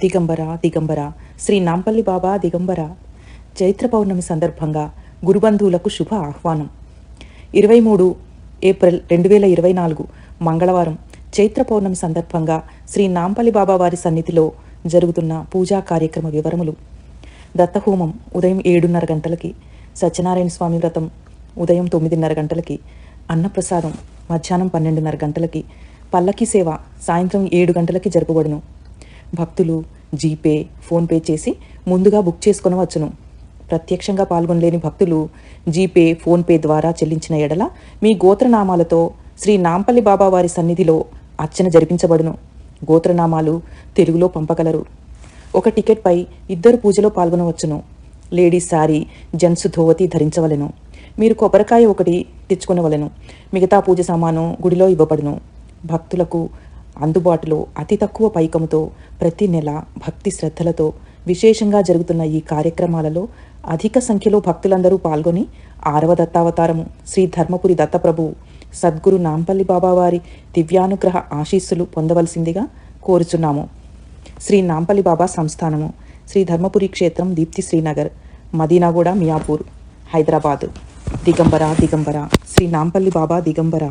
దిగంబర దిగంబర శ్రీ నాంపల్లి బాబా దిగంబర. చైత్ర పౌర్ణమి సందర్భంగా గురుబంధువులకు శుభ ఆహ్వానం. 23 ఏప్రిల్ 2024 మంగళవారం చైత్ర పౌర్ణమి సందర్భంగా శ్రీ నాంపల్లి బాబా వారి సన్నిధిలో జరుగుతున్న పూజా కార్యక్రమ వివరములు. దత్తహోమం ఉదయం 7:30 గంటలకి, సత్యనారాయణ స్వామి వ్రతం ఉదయం 9:30 గంటలకి, అన్నప్రసాదం మధ్యాహ్నం 12:30 గంటలకి, పల్లకి సేవ సాయంత్రం 7 గంటలకి జరపబడును. భక్తులు జీపే, ఫోన్పే చేసి ముందుగా బుక్ చేసుకొనవచ్చును. ప్రత్యక్షంగా పాల్గొనలేని భక్తులు జీపే, ఫోన్పే ద్వారా చెల్లించిన ఎడల మీ గోత్రనామాలతో శ్రీ నాంపల్లి బాబా వారి సన్నిధిలో అర్చన జరిపించబడును. గోత్రనామాలు తెలుగులో పంపగలరు. ఒక టికెట్పై 2 పూజలో పాల్గొనవచ్చును. లేడీస్ శారీ, జెంట్స్ ధోవతి ధరించవలెను. మీరు కొబ్బరికాయ 1 తెచ్చుకొనవలెను. మిగతా పూజ సామాను గుడిలో ఇవ్వబడును. భక్తులకు అందుబాటులో అతి తక్కువ పైకముతో ప్రతి నెల భక్తి శ్రద్ధలతో విశేషంగా జరుగుతున్న ఈ కార్యక్రమాలలో అధిక సంఖ్యలో భక్తులందరూ పాల్గొని 6వ దత్తావతారము శ్రీ ధర్మపురి దత్తప్రభువు సద్గురు నాంపల్లి బాబా వారి దివ్యానుగ్రహ ఆశీస్సులు పొందవలసిందిగా కోరుచున్నాము. శ్రీ నాంపల్లి బాబా సంస్థానము శ్రీ ధర్మపురి క్షేత్రం, దీప్తి శ్రీనగర్, మదీనాగూడ, మియాపూర్, హైదరాబాద్. దిగంబర దిగంబర శ్రీ నాంపల్లి బాబా దిగంబర.